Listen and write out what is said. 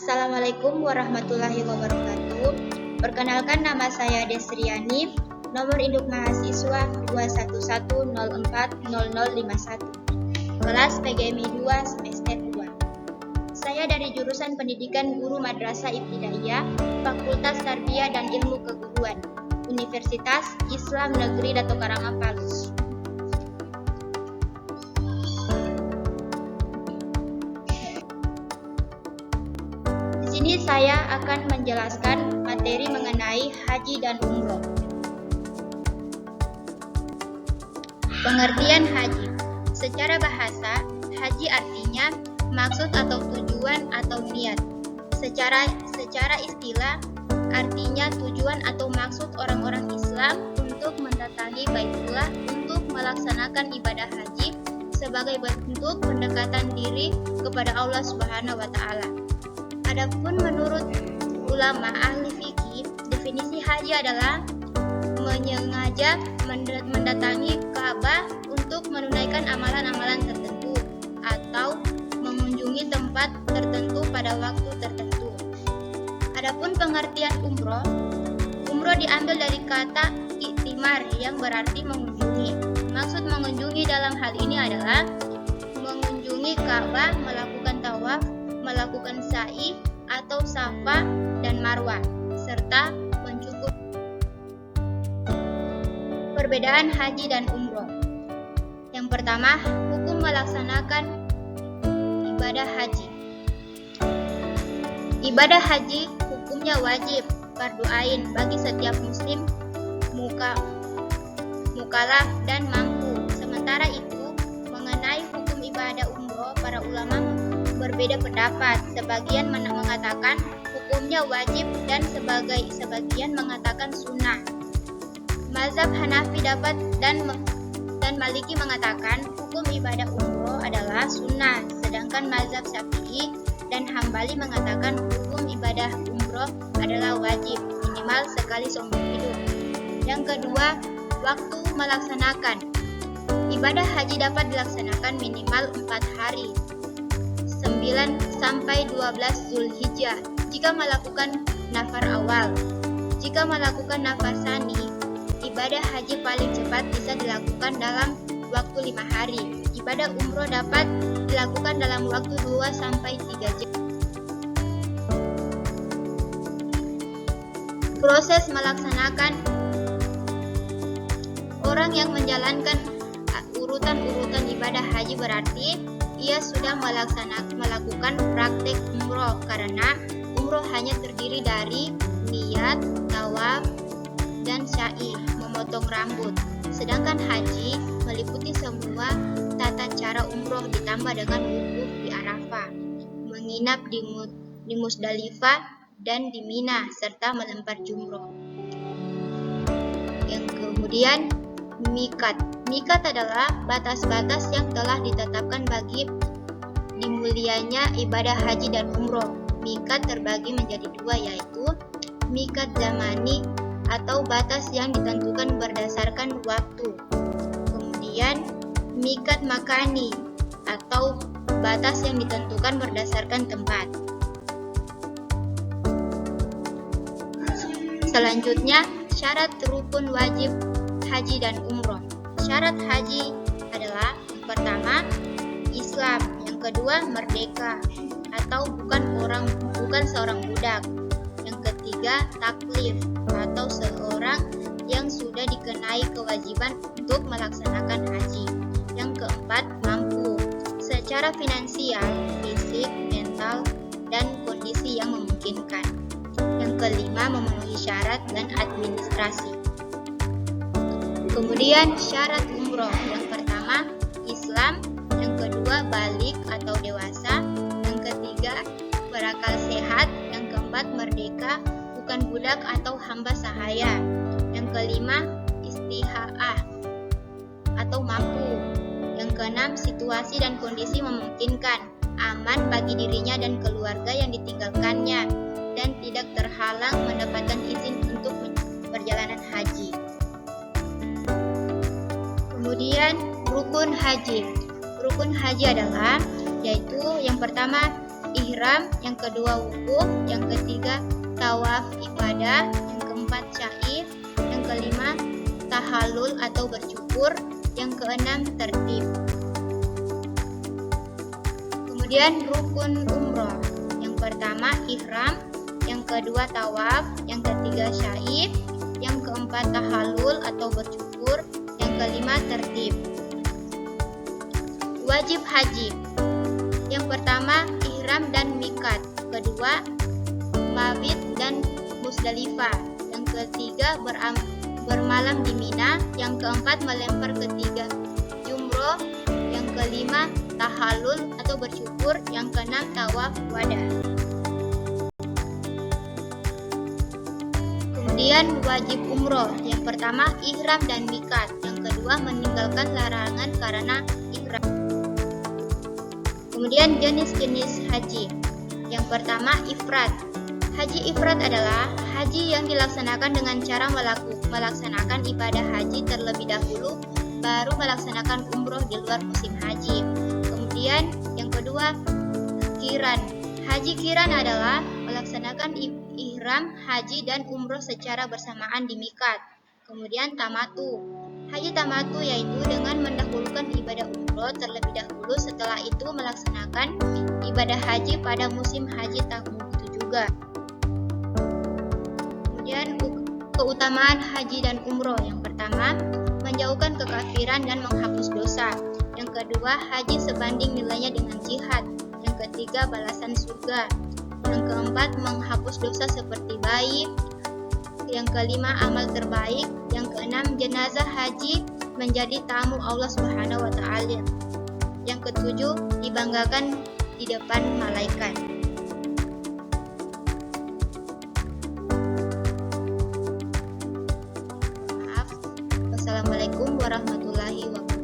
Assalamualaikum warahmatullahi wabarakatuh. Perkenalkan, nama saya Desriani, nomor induk mahasiswa 211040051, kelas PGMI 2 semester 2. Saya dari jurusan Pendidikan Guru Madrasah Ibtidaiyah, Fakultas Tarbiyah dan Ilmu Keguruan, Universitas Islam Negeri Dato Karangapalus. Di sini saya akan menjelaskan materi mengenai haji dan umroh. Pengertian haji. Secara bahasa, haji artinya maksud atau tujuan atau niat. Secara istilah, artinya tujuan atau maksud orang-orang Islam untuk mendatangi Baitullah untuk melaksanakan ibadah haji sebagai bentuk pendekatan diri kepada Allah Subhanahu wa taala. Adapun menurut ulama ahli fikih, definisi haji adalah menyengaja mendatangi Ka'bah untuk menunaikan amalan-amalan tertentu atau mengunjungi tempat tertentu pada waktu tertentu. Adapun pengertian umroh, umroh diambil dari kata iktimar yang berarti mengunjungi. Maksud mengunjungi dalam hal ini adalah mengunjungi Ka'bah, melakukan tawaf, melakukan sa'i atau safa dan marwah, serta mencukup. Perbedaan haji dan umroh. Yang pertama, hukum melaksanakan ibadah haji. Ibadah haji hukumnya wajib, fardu ain bagi setiap muslim, mukallaf dan mampu. Sementara itu, mengenai hukum ibadah umroh, para ulama berbeda pendapat. Sebagian mengatakan hukumnya wajib dan sebagian mengatakan sunnah. Mazhab Hanafi dan Maliki mengatakan hukum ibadah umroh adalah sunnah, sedangkan mazhab Syafi'i dan Hambali mengatakan hukum ibadah umroh adalah wajib, minimal sekali seumur hidup. Yang kedua, waktu melaksanakan. Ibadah haji dapat dilaksanakan minimal 4 hari, 9 sampai 12 Zulhijjah jika melakukan nafar awal. Jika melakukan nafar tsani, ibadah haji paling cepat bisa dilakukan dalam waktu 5 hari. Ibadah umroh dapat dilakukan dalam waktu 2 sampai 3 jam. Proses melaksanakan. Orang yang menjalankan urutan-urutan ibadah haji berarti ia sudah melakukan praktek umroh, karena umroh hanya terdiri dari niat, tawaf, dan sa'i, memotong rambut. Sedangkan haji meliputi semua tata cara umroh ditambah dengan wukuf di Arafah, menginap di Musdalifah dan di Mina, serta melempar jumroh. Yang kemudian, miqat. Miqat adalah batas-batas yang telah ditetapkan bagi dimulianya ibadah haji dan umroh. Miqat terbagi menjadi 2, yaitu miqat zamani atau batas yang ditentukan berdasarkan waktu. Kemudian miqat makani atau batas yang ditentukan berdasarkan tempat. Selanjutnya, syarat rukun wajib haji dan umroh. Syarat haji adalah yang pertama, Islam, yang kedua, merdeka atau bukan seorang budak. Yang ketiga, taklif atau seorang yang sudah dikenai kewajiban untuk melaksanakan haji. Yang keempat, mampu secara finansial, fisik, mental, dan kondisi yang memungkinkan. Yang kelima, memenuhi syarat dan administrasi. Kemudian syarat umroh, yang pertama Islam, yang kedua balik atau dewasa, yang ketiga berakal sehat, yang keempat merdeka, bukan budak atau hamba sahaya, yang kelima istiha'ah atau mampu, yang keenam situasi dan kondisi memungkinkan, aman bagi dirinya dan keluarga yang ditinggalkannya, dan tidak terhalang mendapatkan izin untuk perjalanan haji. Kemudian rukun haji. Rukun haji adalah yaitu yang pertama ihram, yang kedua wukuf, yang ketiga tawaf ibadah, yang keempat syair, yang kelima tahallul atau bercukur, yang keenam tertib. Kemudian rukun umroh, yang pertama ihram, yang kedua tawaf, yang ketiga syair, yang keempat tahallul atau bercukur, yang kelima tertib. Wajib haji, yang pertama ihram dan miqat, kedua mabit dan Musdalifah, yang ketiga bermalam di Mina, yang keempat melempar ketiga jumroh, yang kelima tahallul atau bercukur, yang keenam tawaf wadah. Kemudian wajib umroh, yang pertama ihram dan miqat, yang kedua meninggalkan larangan karena ihram. Kemudian jenis-jenis haji, yang pertama ifrad. Haji ifrad adalah haji yang dilaksanakan dengan cara melaksanakan ibadah haji terlebih dahulu, baru melaksanakan umroh di luar musim haji. Kemudian yang kedua qiran. Haji qiran adalah melaksanakan ihram, haji dan umroh secara bersamaan di miqat. Kemudian tamatu. Haji tamatu yaitu dengan mendahulukan ibadah umroh terlebih dahulu, setelah itu melaksanakan ibadah haji pada musim haji tahun itu juga. Kemudian keutamaan haji dan umroh, yang pertama menjauhkan kekafiran dan menghapus dosa, yang kedua haji sebanding nilainya dengan jihad, yang ketiga balasan surga, yang keempat menghapus dosa seperti bayi, yang kelima amal terbaik, yang keenam jenazah haji menjadi tamu Allah Subhanahu wa Ta'ala, yang ketujuh dibanggakan di depan malaikat. Assalamualaikum warahmatullahi wabarakatuh.